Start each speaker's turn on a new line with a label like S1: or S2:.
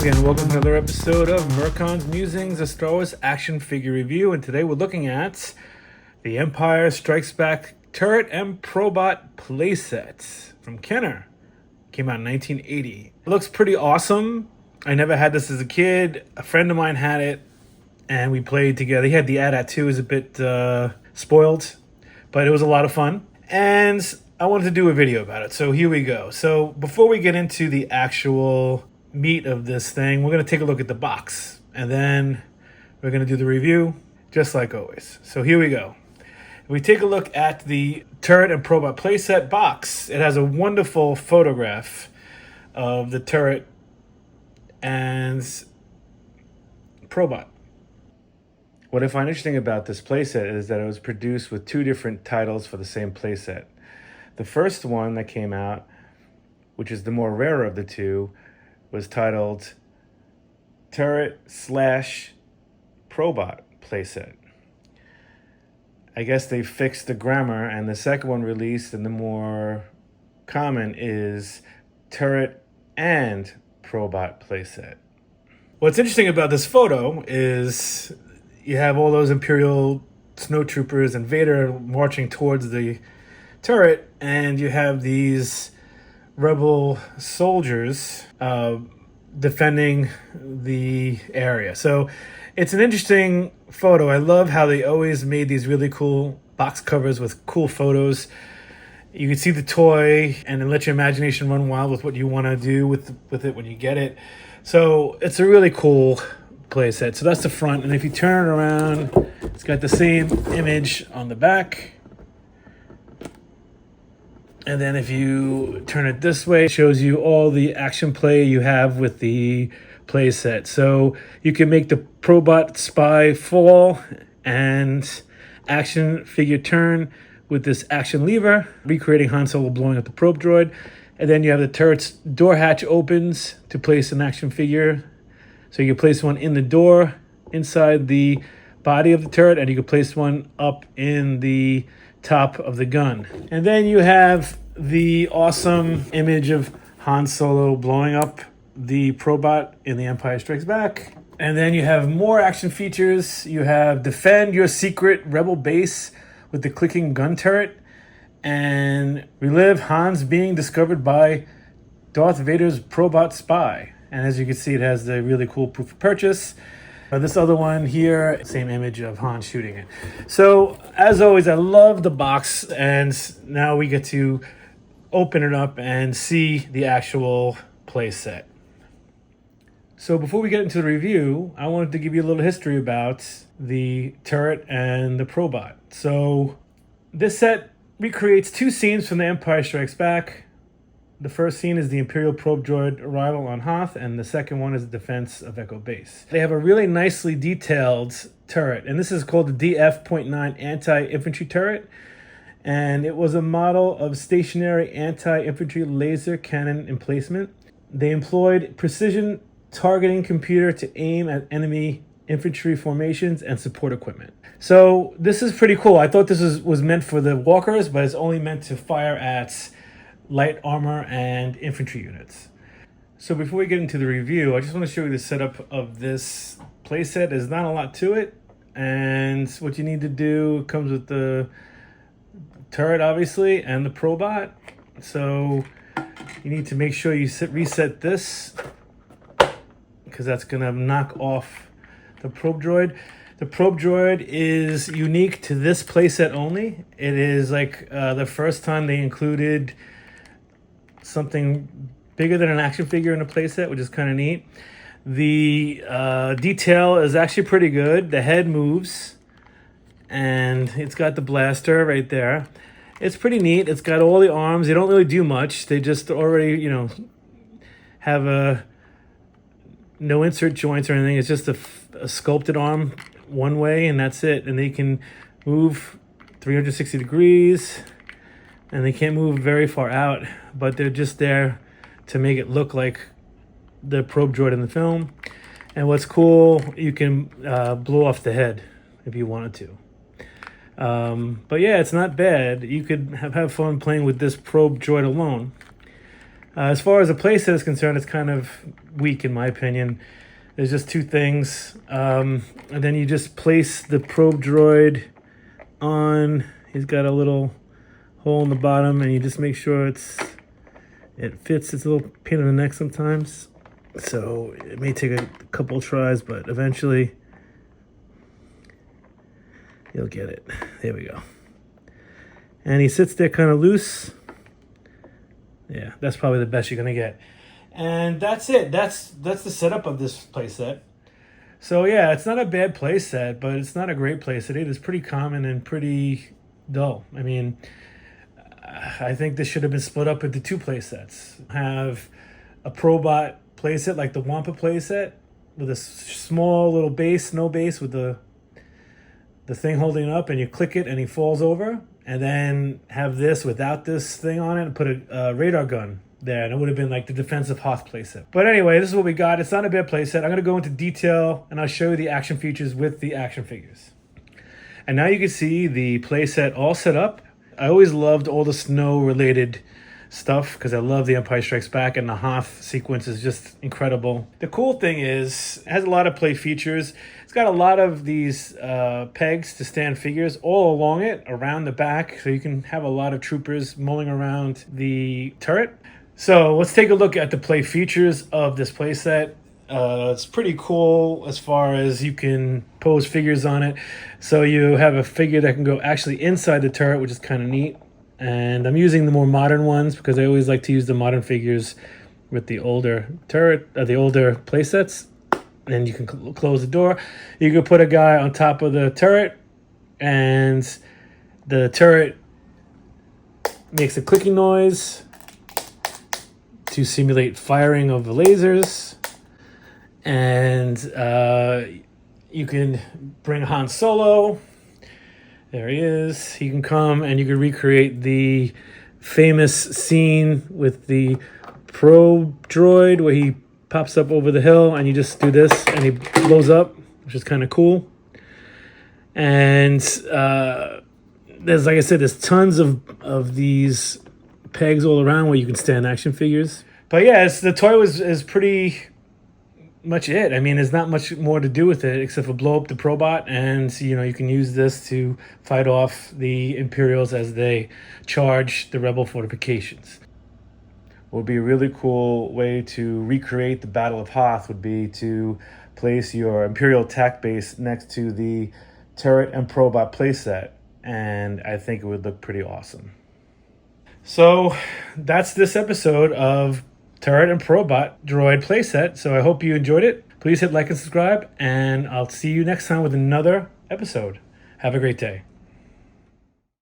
S1: again. Welcome to another episode of Merkon's Musings, a Star Wars action figure review. And today we're looking at the Empire Strikes Back Turret and Probot playset from Kenner. Came out in 1980. It looks pretty awesome. I never had this as a kid. A friend of mine had it, and we played together. He had the AT-AT too. It was a bit spoiled, but it was a lot of fun. And I wanted to do a video about it, so here we go. So before we get into the actual meat of this thing, we're going to take a look at the box, and then we're going to do the review, just like always. So here we go. We take a look at the turret and Probot playset box. It has a wonderful photograph of the turret and Probot. What I find interesting about this playset is that it was produced with two different titles for the same playset. The first one that came out, which is the more rarer of the two, was titled Turret/Probot playset. I guess they fixed the grammar, and the second one released, and the more common is Turret and Probot playset. What's interesting about this photo is you have all those Imperial snowtroopers and Vader marching towards the turret, and you have these rebel soldiers defending the area. So it's an interesting photo. I love how they always made these really cool box covers with cool photos. You can see the toy and then let your imagination run wild with what you want to do with it when you get it. So it's a really cool playset. So that's the front, and if you turn it around, it's got the same image on the back. And then if you turn it this way, it shows you all the action play you have with the playset. So you can make the Probot spy fall and action figure turn with this action lever, recreating Han Solo blowing up the probe droid. And then you have the turret's door hatch opens to place an action figure. So you can place one in the door inside the body of the turret, and you can place one up in the top of the gun. And then you have the awesome image of Han Solo blowing up the Probot in The Empire Strikes Back. And then you have more action features. You have defend your secret rebel base with the clicking gun turret, and relive Han's being discovered by Darth Vader's Probot spy. And as you can see, it has the really cool proof of purchase. This other one here, same image of Han shooting it. So, as always, I love the box, and now we get to open it up and see the actual playset. So before we get into the review, I wanted to give you a little history about the turret and the Probot. So this set recreates two scenes from The Empire Strikes Back. The first scene is the Imperial probe droid arrival on Hoth, and the second one is the defense of Echo Base. They have a really nicely detailed turret, and this is called the DF.9 anti-infantry turret, and it was a model of stationary anti-infantry laser cannon emplacement. They employed precision targeting computer to aim at enemy infantry formations and support equipment. So this is pretty cool. I thought this was meant for the walkers, but it's only meant to fire at light armor and infantry units. So before we get into the review, I just want to show you the setup of this playset. There's not a lot to it, and what you need to do comes with the turret, obviously, and the Probot. So you need to make sure you reset this, because that's going to knock off the probe droid. The probe droid is unique to this playset only. It is like the first time they included something bigger than an action figure in a playset, which is kind of neat. The detail is actually pretty good. The head moves, and it's got the blaster right there. It's pretty neat. It's got all the arms. They don't really do much. They just already, have no insert joints or anything. It's just a sculpted arm one way, and that's it. And they can move 360 degrees, and they can't move very far out, but they're just there to make it look like the probe droid in the film. And what's cool, you can blow off the head if you wanted to. But yeah, it's not bad. You could have fun playing with this probe droid alone. As far as the playset is concerned, it's kind of weak in my opinion. There's just two things. And then you just place the probe droid on. He's got a little hole in the bottom, and you just make sure it fits. It's a little pain in the neck sometimes. So it may take a couple tries, but eventually you'll get it. There we go. And he sits there kind of loose. Yeah, that's probably the best you're gonna get. And that's it. That's the setup of this playset. So yeah, it's not a bad playset, but it's not a great playset. It is pretty common and pretty dull. I mean, I think this should have been split up into two playsets. Have a Probot playset like the Wampa playset with a small little base, no base, with the thing holding up, and you click it and he falls over. And then have this without this thing on it and put a radar gun there, and it would have been like the defensive Hoth playset. But anyway, this is what we got. It's not a bad playset. I'm going to go into detail and I'll show you the action features with the action figures. And now you can see the playset all set up. I always loved all the snow related stuff because I love the Empire Strikes Back, and the Hoth sequence is just incredible. The cool thing is it has a lot of play features. It's got a lot of these pegs to stand figures all along it, around the back, so you can have a lot of troopers mulling around the turret. So let's take a look at the play features of this playset. It's pretty cool as far as you can pose figures on it. So you have a figure that can go actually inside the turret, which is kind of neat. And I'm using the more modern ones because I always like to use the modern figures with the older turret, the older playsets. And you can close the door. You can put a guy on top of the turret, and the turret makes a clicking noise to simulate firing of the lasers. And you can bring Han Solo. There he is. He can come and you can recreate the famous scene with the probe droid where he pops up over the hill and you just do this and he blows up, which is kind of cool. And there's, like I said, there's tons of these pegs all around where you can stand action figures. But yeah, the toy is pretty much it. I mean, there's not much more to do with it except for blow up the Probot, and you can use this to fight off the Imperials as they charge the Rebel fortifications. What would be a really cool way to recreate the Battle of Hoth would be to place your Imperial attack base next to the turret and Probot playset, and I think it would look pretty awesome. So that's this episode of Turret and Probot droid playset. So I hope you enjoyed it. Please hit like and subscribe, and I'll see you next time with another episode. Have a great day.